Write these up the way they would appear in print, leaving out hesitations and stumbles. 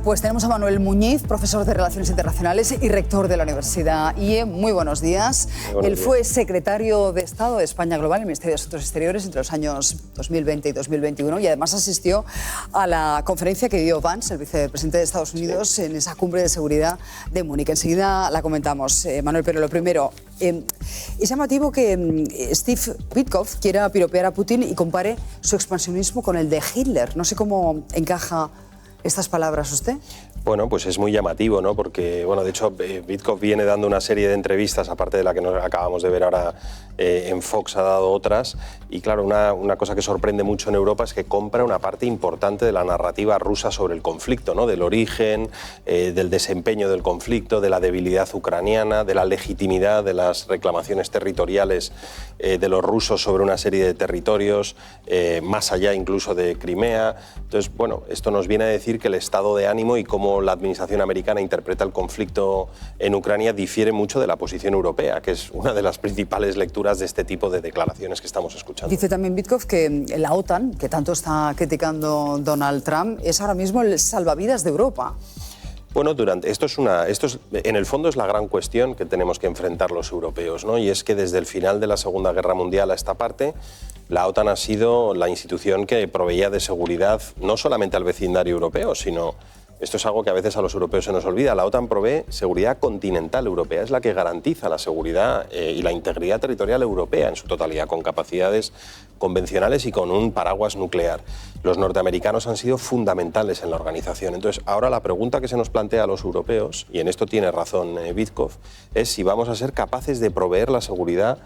Pues tenemos a Manuel Muñiz, profesor de Relaciones Internacionales y rector de la Universidad IE. Muy buenos días. Él fue secretario de Estado de España Global en el Ministerio de Asuntos Exteriores entre los años 2020 y 2021 y además asistió a la conferencia que dio Vance, el vicepresidente de Estados Unidos, en esa cumbre de seguridad de Múnich. Enseguida la comentamos, Manuel, pero lo primero, es llamativo que Steve Witkoff quiera piropear a Putin y compare su expansionismo con el de Hitler. No sé cómo encaja estas palabras usted. Bueno, pues es muy llamativo, ¿no? Porque, bueno, de hecho, Witkoff viene dando una serie de entrevistas, aparte de la que nos acabamos de ver ahora en Fox, ha dado otras. Y claro, una cosa que sorprende mucho en Europa es que compra una parte importante de la narrativa rusa sobre el conflicto, ¿no? Del origen, del desempeño del conflicto, de la debilidad ucraniana, de la legitimidad de las reclamaciones territoriales de los rusos sobre una serie de territorios, más allá incluso de Crimea. Entonces, bueno, esto nos viene a decir que el estado de ánimo y cómo la administración americana interpreta el conflicto en Ucrania difiere mucho de la posición europea, que es una de las principales lecturas de este tipo de declaraciones que estamos escuchando. Dice también Witkoff que la OTAN, que tanto está criticando Donald Trump, es ahora mismo el salvavidas de Europa. Bueno, en el fondo es la gran cuestión que tenemos que enfrentar los europeos, ¿no? Y es que desde el final de la Segunda Guerra Mundial a esta parte, la OTAN ha sido la institución que proveía de seguridad no solamente al vecindario europeo, sino, esto es algo que a veces a los europeos se nos olvida, la OTAN provee seguridad continental europea, es la que garantiza la seguridad y la integridad territorial europea en su totalidad, con capacidades convencionales y con un paraguas nuclear. Los norteamericanos han sido fundamentales en la organización. Entonces, ahora la pregunta que se nos plantea a los europeos, y en esto tiene razón Witkoff, es si vamos a ser capaces de proveer la seguridad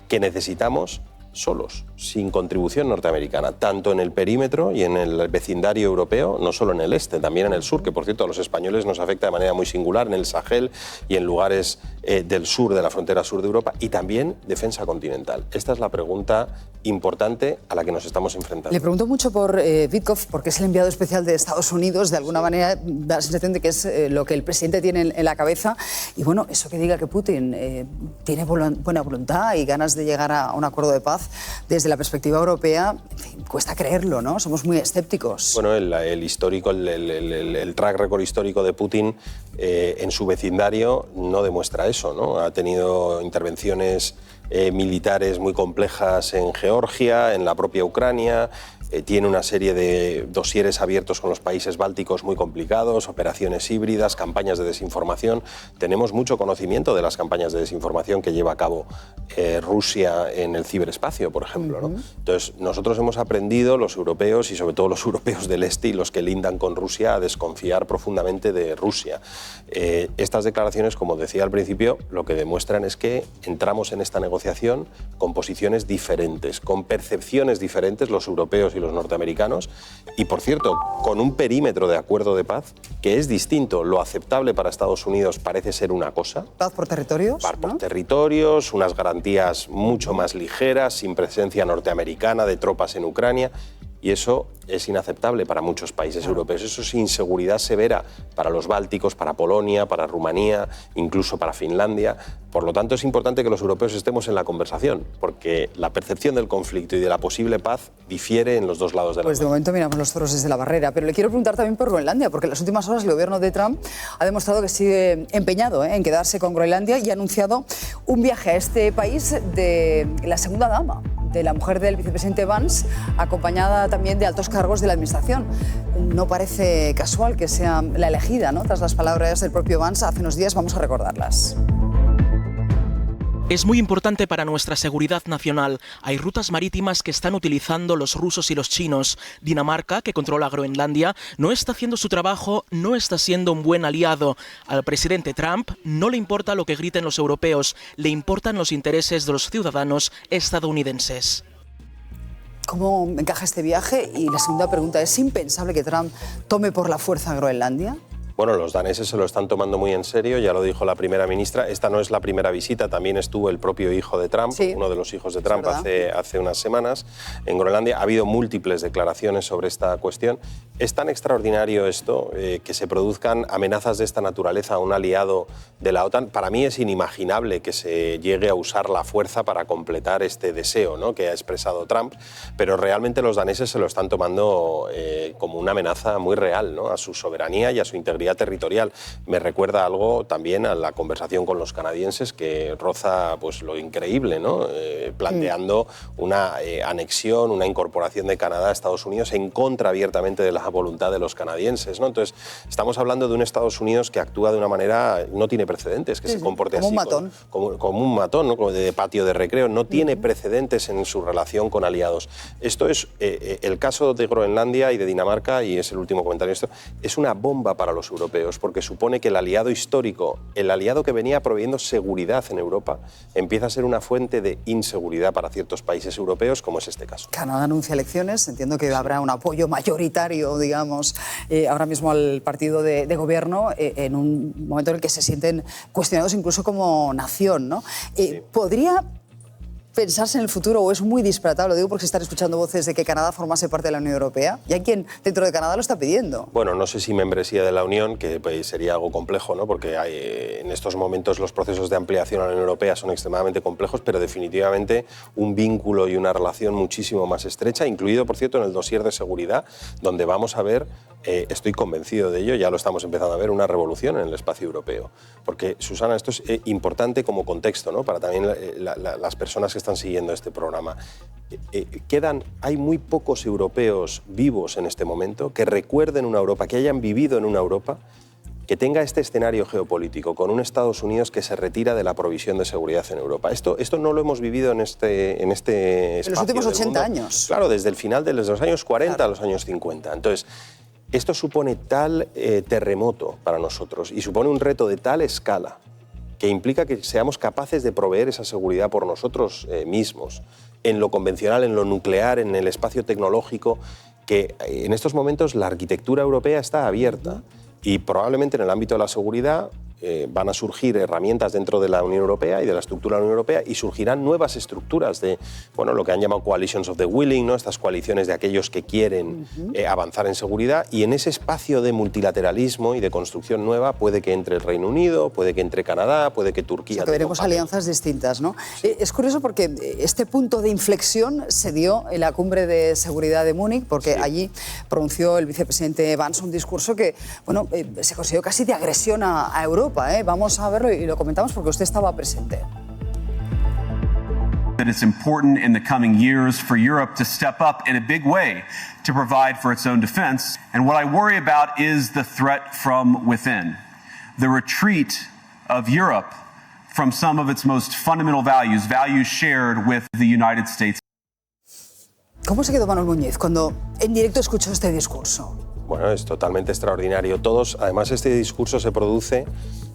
que necesitamos solos, sin contribución norteamericana, tanto en el perímetro y en el vecindario europeo, no solo en el este, también en el sur, que por cierto a los españoles nos afecta de manera muy singular, en el Sahel y en lugares del sur, de la frontera sur de Europa, y también defensa continental. Esta es la pregunta importante a la que nos estamos enfrentando. Le pregunto mucho por Witkoff, porque es el enviado especial de Estados Unidos, de alguna manera da la sensación de que es lo que el presidente tiene en la cabeza, y bueno, eso que diga que Putin tiene buena voluntad y ganas de llegar a un acuerdo de paz, desde la perspectiva europea, en fin, cuesta creerlo, ¿no? Somos muy escépticos. Bueno, el track record histórico de Putin en su vecindario no demuestra eso, ¿no? Ha tenido intervenciones militares muy complejas en Georgia, en la propia Ucrania. Tiene una serie de dosieres abiertos con los países bálticos muy complicados, operaciones híbridas, campañas de desinformación. Tenemos mucho conocimiento de las campañas de desinformación que lleva a cabo Rusia en el ciberespacio, por ejemplo, ¿no? Entonces, nosotros hemos aprendido, los europeos y sobre todo los europeos del este y los que lindan con Rusia, a desconfiar profundamente de Rusia. Estas declaraciones, como decía al principio, lo que demuestran es que entramos en esta negociación con posiciones diferentes, con percepciones diferentes, los europeos y los norteamericanos, y por cierto, con un perímetro de acuerdo de paz que es distinto. Lo aceptable para Estados Unidos parece ser una cosa. ¿Paz por territorios? Paz por territorios, unas garantías mucho más ligeras, sin presencia norteamericana de tropas en Ucrania. Y eso es inaceptable para muchos países europeos. Eso es inseguridad severa para los bálticos, para Polonia, para Rumanía, incluso para Finlandia. Por lo tanto, es importante que los europeos estemos en la conversación, porque la percepción del conflicto y de la posible paz difiere en los dos lados de la Pues de momento miramos los toros desde la barrera. Pero le quiero preguntar también por Groenlandia, porque en las últimas horas el gobierno de Trump ha demostrado que sigue empeñado en quedarse con Groenlandia y ha anunciado un viaje a este país de la segunda dama, de la mujer del vicepresidente Vance, acompañada también de altos cargos de la administración. No parece casual que sea la elegida, ¿no? Tras las palabras del propio Vance hace unos días, vamos a recordarlas. Es muy importante para nuestra seguridad nacional. Hay rutas marítimas que están utilizando los rusos y los chinos. Dinamarca, que controla Groenlandia, no está haciendo su trabajo, no está siendo un buen aliado. Al presidente Trump no le importa lo que griten los europeos, le importan los intereses de los ciudadanos estadounidenses. ¿Cómo encaja este viaje? Y la segunda pregunta, ¿es impensable que Trump tome por la fuerza Groenlandia? Bueno, los daneses se lo están tomando muy en serio, ya lo dijo la primera ministra. Esta no es la primera visita, también estuvo el propio hijo de Trump, sí, uno de los hijos de Trump, hace unas semanas en Groenlandia. Ha habido múltiples declaraciones sobre esta cuestión. Es tan extraordinario esto, que se produzcan amenazas de esta naturaleza a un aliado de la OTAN. Para mí es inimaginable que se llegue a usar la fuerza para completar este deseo, ¿no?, que ha expresado Trump, pero realmente los daneses se lo están tomando como una amenaza muy real, ¿no?, a su soberanía y a su integridad territorial. Me recuerda algo también a la conversación con los canadienses, que roza pues lo increíble, ¿no?, planteando una anexión, una incorporación de Canadá a Estados Unidos en contra abiertamente de la voluntad de los canadienses, ¿no? Entonces, estamos hablando de un Estados Unidos que actúa de una manera, no tiene precedentes, que se comporte como así. Un matón. Como un matón, ¿no?, como de patio de recreo. No tiene precedentes en su relación con aliados. Esto es el caso de Groenlandia y de Dinamarca, y es el último comentario. Esto es una bomba para los europeos, porque supone que el aliado histórico, el aliado que venía proveyendo seguridad en Europa, empieza a ser una fuente de inseguridad para ciertos países europeos, como es este caso. Canadá anuncia elecciones, entiendo que habrá un apoyo mayoritario, digamos, ahora mismo al partido de gobierno, en un momento en el que se sienten cuestionados incluso como nación, ¿no? Sí. ¿Podría pensarse en el futuro, o es muy disparatado, lo digo porque se están escuchando voces de que Canadá formase parte de la Unión Europea? Y hay quien dentro de Canadá lo está pidiendo. Bueno, no sé si membresía de la Unión, que pues, sería algo complejo, ¿no?, porque en estos momentos los procesos de ampliación a la Unión Europea son extremadamente complejos, pero definitivamente un vínculo y una relación muchísimo más estrecha, incluido, por cierto, en el dossier de seguridad, donde vamos a ver, estoy convencido de ello, ya lo estamos empezando a ver, una revolución en el espacio europeo. Porque, Susana, esto es importante como contexto, ¿no?, para también las personas que están siguiendo este programa. Hay muy pocos europeos vivos en este momento que recuerden una Europa, que hayan vivido en una Europa que tenga este escenario geopolítico, con un Estados Unidos que se retira de la provisión de seguridad en Europa. Esto no lo hemos vivido en este espacio. En los últimos 80 mundo. Años. Claro, desde el final de los años 40 a los años 50. Entonces, esto supone tal terremoto para nosotros y supone un reto de tal escala que implica que seamos capaces de proveer esa seguridad por nosotros mismos, en lo convencional, en lo nuclear, en el espacio tecnológico, que en estos momentos la arquitectura europea está abierta y probablemente en el ámbito de la seguridad van a surgir herramientas dentro de la Unión Europea y de la estructura de la Unión Europea, y surgirán nuevas estructuras de, bueno, lo que han llamado coalitions of the willing, ¿no?, estas coaliciones de aquellos que quieren avanzar en seguridad, y en ese espacio de multilateralismo y de construcción nueva puede que entre el Reino Unido, puede que entre Canadá, puede que Turquía. O sea, que veremos alianzas distintas, ¿no? Sí. Es curioso porque este punto de inflexión se dio en la cumbre de seguridad de Múnich, porque allí pronunció el vicepresidente Vance un discurso que, bueno, se consideró casi de agresión a Europa. Vamos a verlo y lo comentamos porque usted estaba presente. That it's important in the coming years for Europe to step up in a big way to provide for its own defense. And what I worry about is the threat from within, the retreat of Europe from some of its most fundamental values, values shared with the United States. ¿Cómo se quedó Manuel Muñiz cuando en directo escuchó este discurso? Bueno, es totalmente extraordinario. Además, este discurso se produce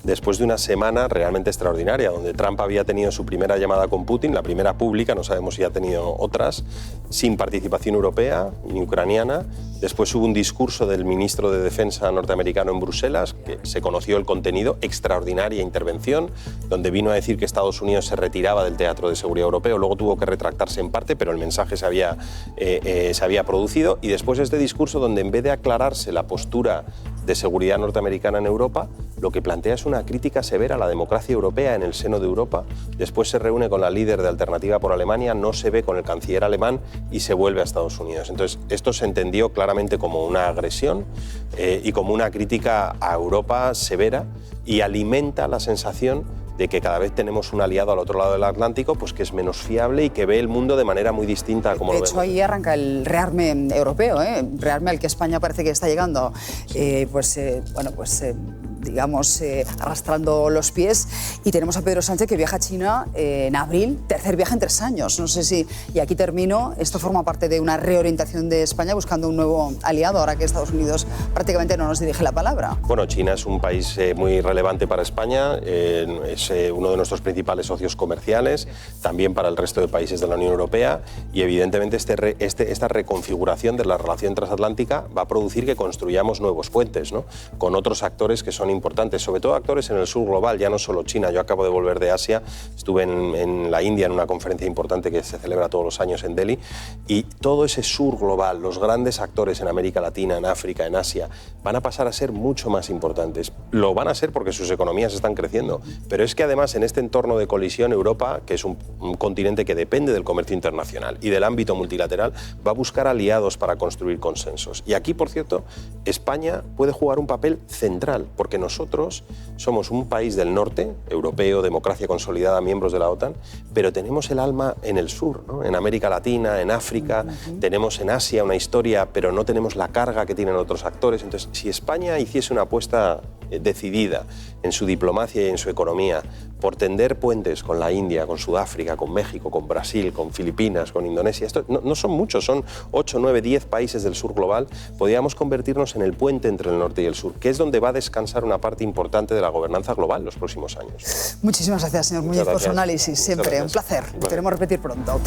después de una semana realmente extraordinaria, donde Trump había tenido su primera llamada con Putin, la primera pública, no sabemos si ha tenido otras, sin participación europea ni ucraniana. Después hubo un discurso del ministro de Defensa norteamericano en Bruselas, que se conoció el contenido, extraordinaria intervención, donde vino a decir que Estados Unidos se retiraba del teatro de seguridad europeo. Luego tuvo que retractarse en parte, pero el mensaje se había producido. Y después este discurso, donde en vez de aclararse la postura de seguridad norteamericana en Europa, lo que plantea es una crítica severa a la democracia europea en el seno de Europa. Después se reúne con la líder de Alternativa por Alemania, no se ve con el canciller alemán y se vuelve a Estados Unidos. Entonces, esto se entendió claramente como una agresión y como una crítica a Europa severa, y alimenta la sensación de que cada vez tenemos un aliado al otro lado del Atlántico, pues que es menos fiable y que ve el mundo de manera muy distinta a como lo vemos. De hecho, ahí arranca el rearme europeo, rearme al que España parece que está llegando, digamos, arrastrando los pies. Y tenemos a Pedro Sánchez, que viaja a China en abril, tercer viaje en 3 años. No sé si, y aquí termino, esto forma parte de una reorientación de España buscando un nuevo aliado, ahora que Estados Unidos prácticamente no nos dirige la palabra. Bueno, China es un país muy relevante para España, es uno de nuestros principales socios comerciales, también para el resto de países de la Unión Europea, y evidentemente esta reconfiguración de la relación transatlántica va a producir que construyamos nuevos puentes, ¿no?, con otros actores que son importantes, sobre todo actores en el sur global, ya no solo China. Yo acabo de volver de Asia, estuve en la India en una conferencia importante que se celebra todos los años en Delhi, y todo ese sur global, los grandes actores en América Latina, en África, en Asia, van a pasar a ser mucho más importantes. Lo van a ser porque sus economías están creciendo, pero es que además en este entorno de colisión, Europa, que es un continente que depende del comercio internacional y del ámbito multilateral, va a buscar aliados para construir consensos. Y aquí, por cierto, España puede jugar un papel central, porque nosotros somos un país del norte, europeo, democracia consolidada, miembros de la OTAN, pero tenemos el alma en el sur, ¿no?, en América Latina, en África, tenemos en Asia una historia, pero no tenemos la carga que tienen otros actores. Entonces, si España hiciese una apuesta decidida en su diplomacia y en su economía por tender puentes con la India, con Sudáfrica, con México, con Brasil, con Filipinas, con Indonesia, esto no son muchos, son 8, 9, 10 países del sur global, podríamos convertirnos en el puente entre el norte y el sur, que es donde va a descansar una parte importante de la gobernanza global en los próximos años. Muchísimas gracias, señor Muñiz, por su análisis, siempre un placer. Lo queremos repetir pronto.